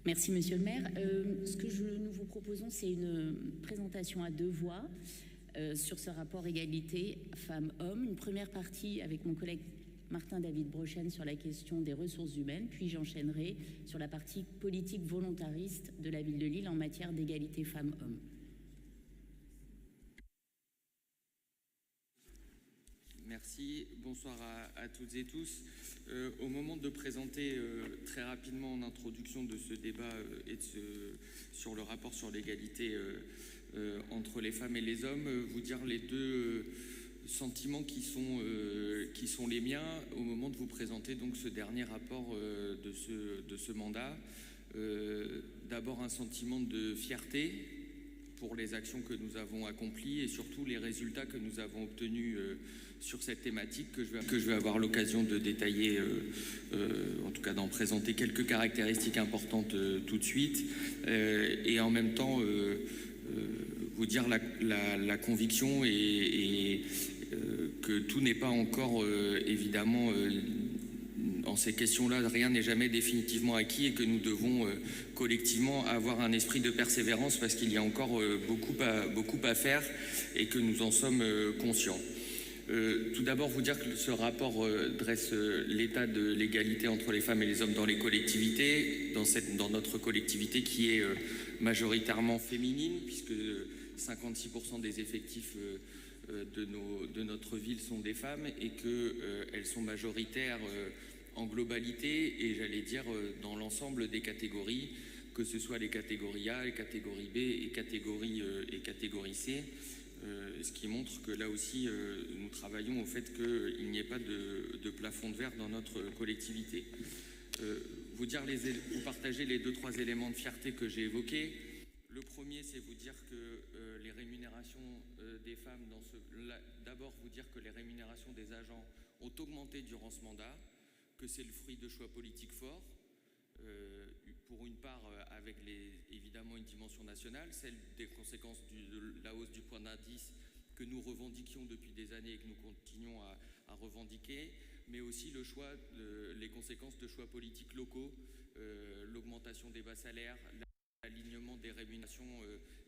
Merci, Monsieur le maire. Ce que nous vous proposons, c'est une présentation à deux voix sur ce rapport égalité femmes-hommes. Une première partie avec mon collègue Martin-David Brochen sur la question des ressources humaines, puis j'enchaînerai sur la partie politique volontariste de la ville de Lille en matière d'égalité femmes-hommes. Merci, bonsoir à toutes et tous. Au moment de présenter très rapidement en introduction de ce débat sur le rapport sur l'égalité entre les femmes et les hommes, vous dire les deux sentiments qui sont les miens au moment de vous présenter donc ce dernier rapport de ce mandat. D'abord un sentiment de fierté pour les actions que nous avons accomplies et surtout les résultats que nous avons obtenus sur cette thématique que je vais avoir l'occasion de détailler, en tout cas d'en présenter quelques caractéristiques importantes tout de suite, et en même temps vous dire la conviction et que tout n'est pas encore évidemment dans ces questions-là, rien n'est jamais définitivement acquis et que nous devons collectivement avoir un esprit de persévérance parce qu'il y a encore beaucoup à faire et que nous en sommes conscients. Tout d'abord, vous dire que ce rapport dresse l'état de l'égalité entre les femmes et les hommes dans les collectivités, dans notre collectivité qui est majoritairement féminine, puisque 56% des effectifs de notre ville sont des femmes et qu'elles sont majoritaires en globalité et j'allais dire dans l'ensemble des catégories, que ce soit les catégories A, les catégories B et catégorie C, ce qui montre que là aussi nous travaillons au fait qu'il n'y ait pas de plafond de verre dans notre collectivité. Vous partager les 2-3 éléments de fierté que j'ai évoqués. Le premier, c'est vous dire que les rémunérations des femmes, d'abord vous dire que les rémunérations des agents ont augmenté durant ce mandat, que c'est le fruit de choix politiques forts, pour une part avec évidemment une dimension nationale, celle des conséquences de la hausse du point d'indice que nous revendiquions depuis des années et que nous continuons à revendiquer, mais aussi les conséquences de choix politiques locaux, l'augmentation des bas salaires, l'alignement des rémunérations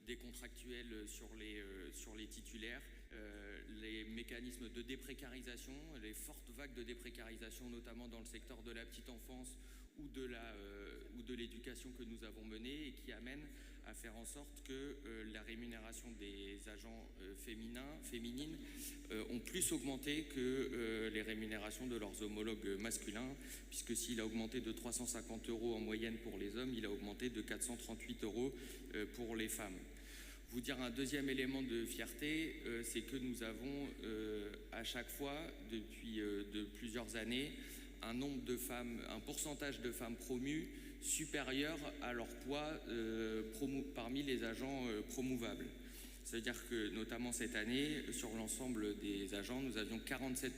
des contractuels sur les titulaires, les mécanismes de déprécarisation, les fortes vagues de déprécarisation, notamment dans le secteur de la petite enfance ou de l'éducation que nous avons menée et qui amènent à faire en sorte que la rémunération des agents féminines ont plus augmenté que les rémunérations de leurs homologues masculins, puisque s'il a augmenté de 350 € en moyenne pour les hommes, il a augmenté de 438 € pour les femmes. Vous dire un deuxième élément de fierté, c'est que nous avons à chaque fois, depuis de plusieurs années, un pourcentage de femmes promues supérieur à leur poids parmi les agents promouvables. C'est-à-dire que, notamment cette année, sur l'ensemble des agents, nous avions 47%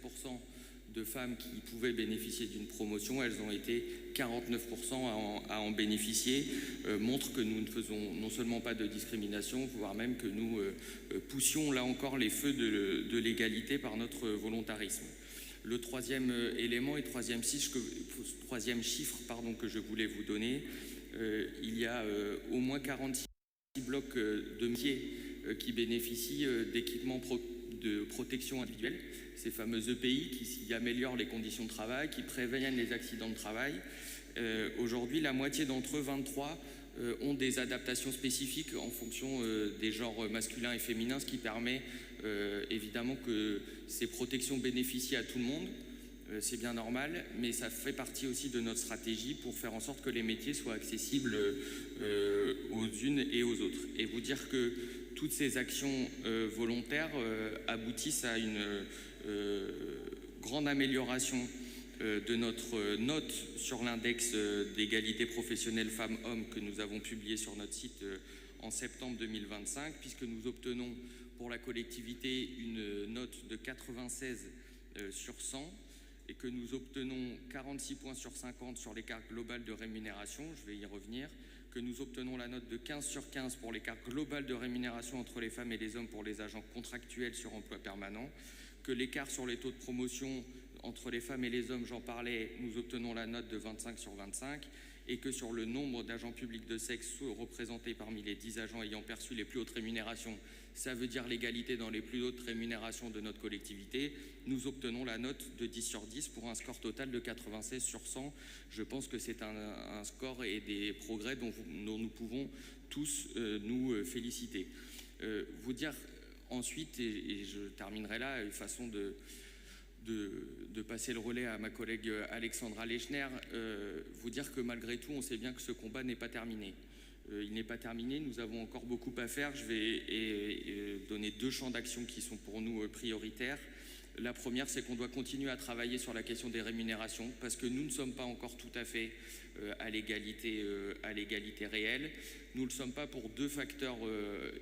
de femmes qui pouvaient bénéficier d'une promotion. Elles ont été 49% à en bénéficier, montre que nous ne faisons non seulement pas de discrimination, voire même que nous poussions là encore les feux de l'égalité par notre volontarisme. Le troisième élément et troisième chiffre que je voulais vous donner, il y a au moins 46 blocs de métiers qui bénéficient d'équipements de protection individuelle, ces fameux EPI qui améliorent les conditions de travail, qui préviennent les accidents de travail. Aujourd'hui, la moitié d'entre eux, 23, ont des adaptations spécifiques en fonction des genres masculins et féminins, ce qui permet évidemment que ces protections bénéficient à tout le monde. C'est bien normal, mais ça fait partie aussi de notre stratégie pour faire en sorte que les métiers soient accessibles aux unes et aux autres. Et vous dire que toutes ces actions volontaires aboutissent à une grande amélioration de notre note sur l'index d'égalité professionnelle femmes-hommes que nous avons publié sur notre site en septembre 2025, puisque nous obtenons pour la collectivité une note de 96 sur 100 et que nous obtenons 46 points sur 50 sur l'écart global de rémunération, je vais y revenir, que nous obtenons la note de 15 sur 15 pour l'écart global de rémunération entre les femmes et les hommes pour les agents contractuels sur emploi permanent, que l'écart sur les taux de promotion entre les femmes et les hommes, j'en parlais, nous obtenons la note de 25 sur 25, et que sur le nombre d'agents publics de sexe représentés parmi les 10 agents ayant perçu les plus hautes rémunérations, ça veut dire l'égalité dans les plus hautes rémunérations de notre collectivité, nous obtenons la note de 10 sur 10 pour un score total de 96 sur 100. Je pense que c'est un score et des progrès dont nous pouvons tous nous féliciter. Vous dire ensuite, et je terminerai là, une façon de passer le relais à ma collègue Alexandra Lechner, vous dire que malgré tout, on sait bien que ce combat n'est pas terminé. Il n'est pas terminé, nous avons encore beaucoup à faire. Je vais donner 2 champs d'action qui sont pour nous prioritaires. La première, c'est qu'on doit continuer à travailler sur la question des rémunérations, parce que nous ne sommes pas encore tout à fait à l'égalité réelle. Nous ne le sommes pas pour 2 facteurs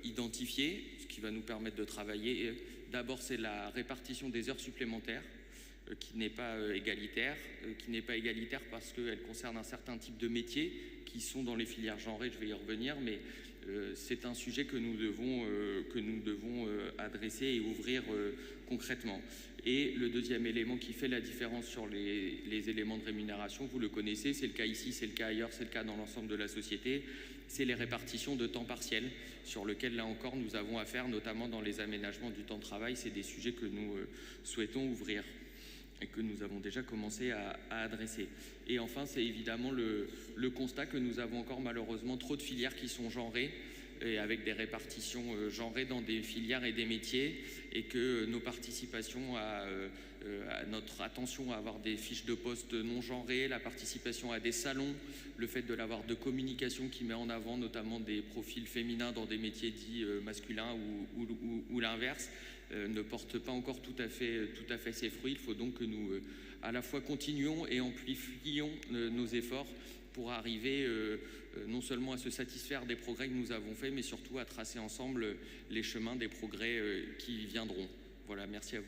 identifiés, ce qui va nous permettre de travailler. D'abord, c'est la répartition des heures supplémentaires, qui n'est pas égalitaire, parce qu'elle concerne un certain type de métiers qui sont dans les filières genrées, je vais y revenir, mais c'est un sujet que nous devons adresser et ouvrir concrètement. Et le deuxième élément qui fait la différence sur les éléments de rémunération, vous le connaissez, c'est le cas ici, c'est le cas ailleurs, c'est le cas dans l'ensemble de la société, c'est les répartitions de temps partiel, sur lesquels là encore nous avons à faire, notamment dans les aménagements du temps de travail. C'est des sujets que nous souhaitons ouvrir et que nous avons déjà commencé à adresser. Et enfin, c'est évidemment le constat que nous avons encore malheureusement trop de filières qui sont genrées, et avec des répartitions genrées dans des filières et des métiers, et que nos participations à notre attention à avoir des fiches de poste non genrées, la participation à des salons, le fait de l'avoir de communication qui met en avant notamment des profils féminins dans des métiers dits masculins ou l'inverse, ne porte pas encore tout à fait ses fruits. Il faut donc que nous à la fois continuions et amplifions nos efforts pour arriver non seulement à se satisfaire des progrès que nous avons faits, mais surtout à tracer ensemble les chemins des progrès qui viendront. Voilà, merci à vous.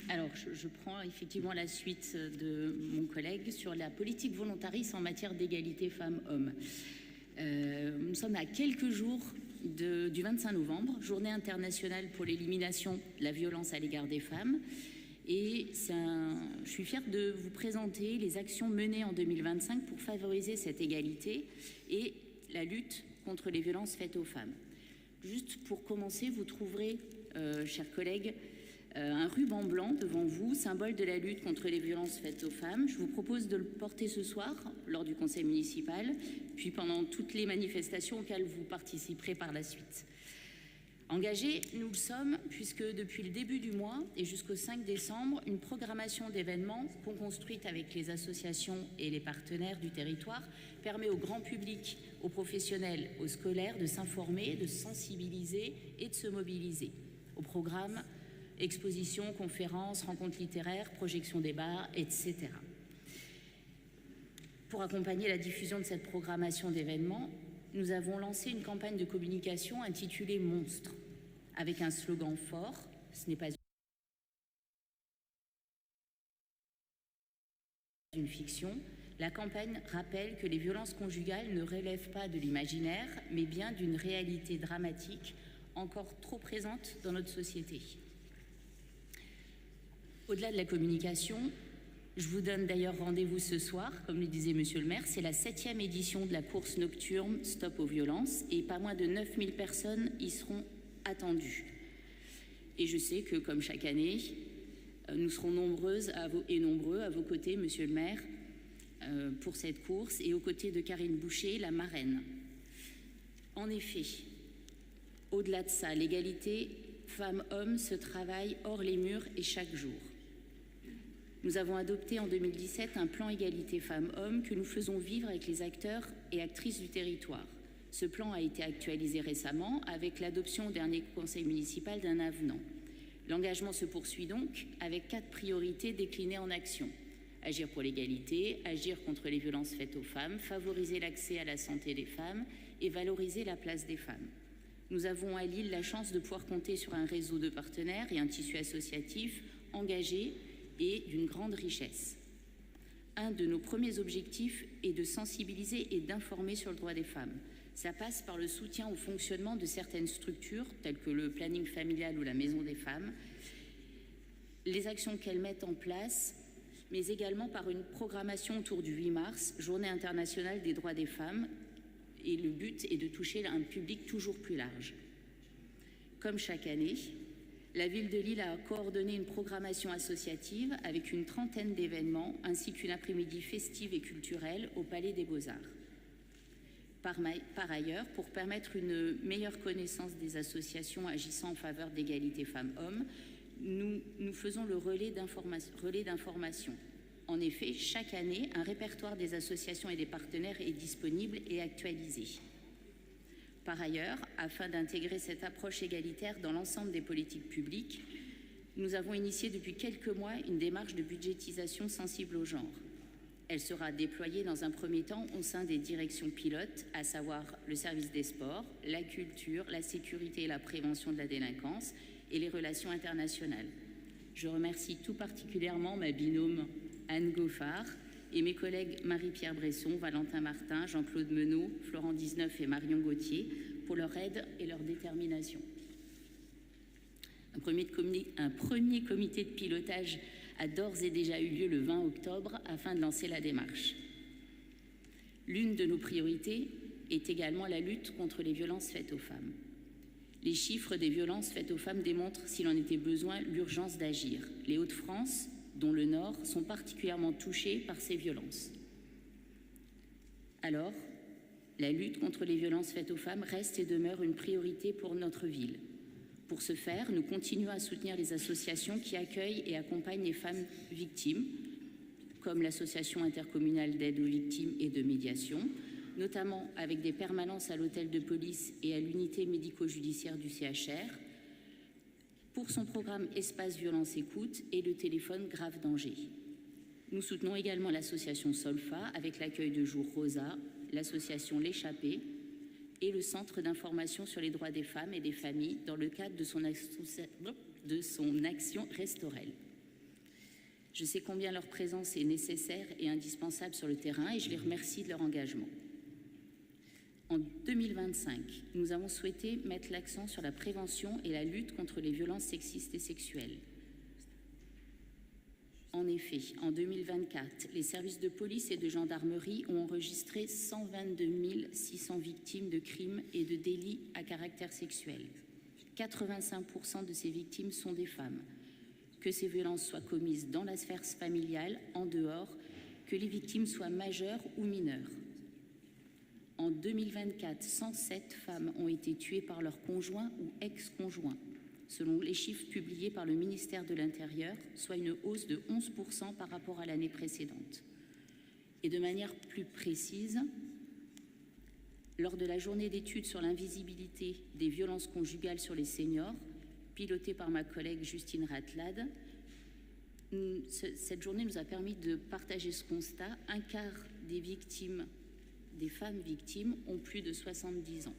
Alors, je prends effectivement la suite de mon collègue sur la politique volontariste en matière d'égalité femmes-hommes. Nous sommes à quelques jours du 25 novembre, journée internationale pour l'élimination de la violence à l'égard des femmes. Et je suis fière de vous présenter les actions menées en 2025 pour favoriser cette égalité et la lutte contre les violences faites aux femmes. Juste pour commencer, vous trouverez, chers collègues, un ruban blanc devant vous, symbole de la lutte contre les violences faites aux femmes. Je vous propose de le porter ce soir lors du conseil municipal, puis pendant toutes les manifestations auxquelles vous participerez par la suite. Engagés, nous le sommes, puisque depuis le début du mois et jusqu'au 5 décembre, une programmation d'événements co-construite avec les associations et les partenaires du territoire permet au grand public, aux professionnels, aux scolaires de s'informer, de sensibiliser et de se mobiliser. Au programme, expositions, conférences, rencontres littéraires, projections débats, etc. Pour accompagner la diffusion de cette programmation d'événements, nous avons lancé une campagne de communication intitulée « Monstre », avec un slogan fort, ce n'est pas une fiction. La campagne rappelle que les violences conjugales ne relèvent pas de l'imaginaire, mais bien d'une réalité dramatique encore trop présente dans notre société. Au-delà de la communication, je vous donne d'ailleurs rendez-vous ce soir, comme le disait Monsieur le maire, c'est la 7e édition de la course nocturne Stop aux violences et pas moins de 9000 personnes y seront attendues. Et je sais que, comme chaque année, nous serons nombreuses et nombreux à vos côtés, Monsieur le maire, pour cette course et aux côtés de Karine Boucher, la marraine. En effet, au-delà de ça, l'égalité femmes-hommes se travaille hors les murs et chaque jour. Nous avons adopté en 2017 un plan égalité femmes-hommes que nous faisons vivre avec les acteurs et actrices du territoire. Ce plan a été actualisé récemment avec l'adoption au dernier conseil municipal d'un avenant. L'engagement se poursuit donc avec 4 priorités déclinées en actions. Agir pour l'égalité, agir contre les violences faites aux femmes, favoriser l'accès à la santé des femmes et valoriser la place des femmes. Nous avons à Lille la chance de pouvoir compter sur un réseau de partenaires et un tissu associatif engagé et d'une grande richesse. Un de nos premiers objectifs est de sensibiliser et d'informer sur le droit des femmes. Ça passe par le soutien au fonctionnement de certaines structures, telles que le planning familial ou la maison des femmes, les actions qu'elles mettent en place, mais également par une programmation autour du 8 mars, Journée internationale des droits des femmes, et le but est de toucher un public toujours plus large. Comme chaque année, la ville de Lille a coordonné une programmation associative avec une trentaine d'événements, ainsi qu'une après-midi festive et culturelle au Palais des Beaux-Arts. Par ailleurs, pour permettre une meilleure connaissance des associations agissant en faveur d'égalité femmes-hommes, nous faisons le relais d'information. En effet, chaque année, un répertoire des associations et des partenaires est disponible et actualisé. Par ailleurs, afin d'intégrer cette approche égalitaire dans l'ensemble des politiques publiques, nous avons initié depuis quelques mois une démarche de budgétisation sensible au genre. Elle sera déployée dans un premier temps au sein des directions pilotes, à savoir le service des sports, la culture, la sécurité et la prévention de la délinquance et les relations internationales. Je remercie tout particulièrement ma binôme Anne Goffard et mes collègues Marie-Pierre Bresson, Valentin Martin, Jean-Claude Menot, Florent 19 et Marion Gauthier pour leur aide et leur détermination. Un premier comité de pilotage a d'ores et déjà eu lieu le 20 octobre afin de lancer la démarche. L'une de nos priorités est également la lutte contre les violences faites aux femmes. Les chiffres des violences faites aux femmes démontrent, s'il en était besoin, l'urgence d'agir. Les Hauts-de-France, dont le Nord, sont particulièrement touchés par ces violences. Alors, la lutte contre les violences faites aux femmes reste et demeure une priorité pour notre ville. Pour ce faire, nous continuons à soutenir les associations qui accueillent et accompagnent les femmes victimes, comme l'Association intercommunale d'aide aux victimes et de médiation, notamment avec des permanences à l'hôtel de police et à l'unité médico-judiciaire du CHR, pour son programme Espace Violence Écoute et le téléphone Grave Danger. Nous soutenons également l'association Solfa avec l'accueil de jour Rosa, l'association L'Échappée et le Centre d'information sur les droits des femmes et des familles dans le cadre de son action Restorelle. Je sais combien leur présence est nécessaire et indispensable sur le terrain et je les remercie de leur engagement. En 2025, nous avons souhaité mettre l'accent sur la prévention et la lutte contre les violences sexistes et sexuelles. En effet, en 2024, les services de police et de gendarmerie ont enregistré 122 600 victimes de crimes et de délits à caractère sexuel. 85% de ces victimes sont des femmes. Que ces violences soient commises dans la sphère familiale, en dehors, que les victimes soient majeures ou mineures. En 2024, 107 femmes ont été tuées par leur conjoint ou ex-conjoint, selon les chiffres publiés par le ministère de l'Intérieur, soit une hausse de 11% par rapport à l'année précédente. Et de manière plus précise, lors de la journée d'études sur l'invisibilité des violences conjugales sur les seniors, pilotée par ma collègue Justine Ratlade, cette journée nous a permis de partager ce constat. Un quart des femmes victimes ont plus de 70 ans.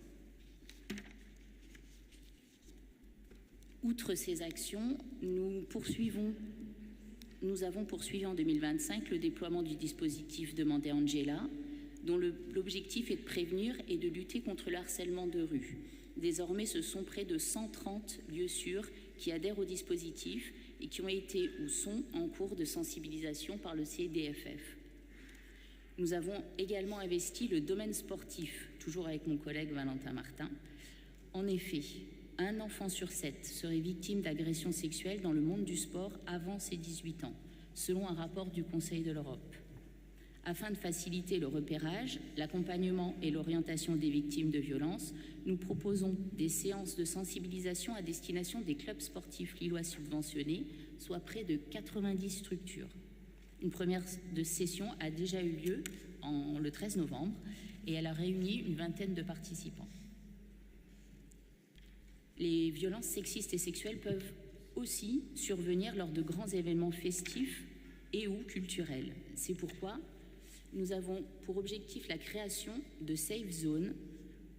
Outre ces actions, nous avons poursuivi en 2025 le déploiement du dispositif demandé à Angela, dont l'objectif est de prévenir et de lutter contre le harcèlement de rue. Désormais, ce sont près de 130 lieux sûrs qui adhèrent au dispositif et qui ont été ou sont en cours de sensibilisation par le CDFF. Nous avons également investi le domaine sportif, toujours avec mon collègue Valentin Martin. En effet, un enfant sur 7 serait victime d'agressions sexuelles dans le monde du sport avant ses 18 ans, selon un rapport du Conseil de l'Europe. Afin de faciliter le repérage, l'accompagnement et l'orientation des victimes de violences, nous proposons des séances de sensibilisation à destination des clubs sportifs lillois subventionnés, soit près de 90 structures. Une première session a déjà eu lieu le 13 novembre et elle a réuni une vingtaine de participants. Les violences sexistes et sexuelles peuvent aussi survenir lors de grands événements festifs et ou culturels. C'est pourquoi nous avons pour objectif la création de Safe Zone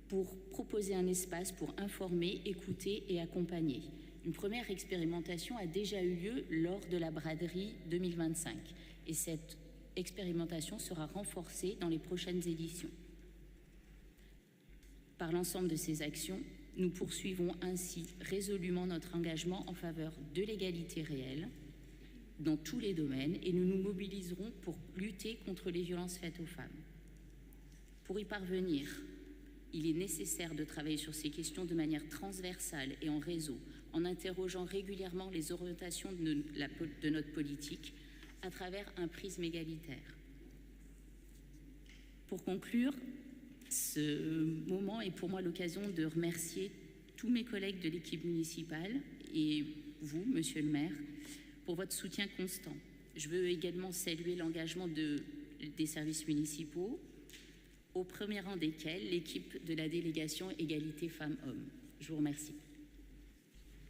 pour proposer un espace pour informer, écouter et accompagner. Une première expérimentation a déjà eu lieu lors de la braderie 2025 et cette expérimentation sera renforcée dans les prochaines éditions. Par l'ensemble de ces actions, nous poursuivons ainsi résolument notre engagement en faveur de l'égalité réelle dans tous les domaines et nous nous mobiliserons pour lutter contre les violences faites aux femmes. Pour y parvenir, il est nécessaire de travailler sur ces questions de manière transversale et en réseau, en interrogeant régulièrement les orientations de notre politique à travers un prisme égalitaire. Pour conclure, ce moment est pour moi l'occasion de remercier tous mes collègues de l'équipe municipale et vous, Monsieur le maire, pour votre soutien constant. Je veux également saluer l'engagement des services municipaux, au premier rang desquels l'équipe de la délégation Égalité Femmes-Hommes. Je vous remercie.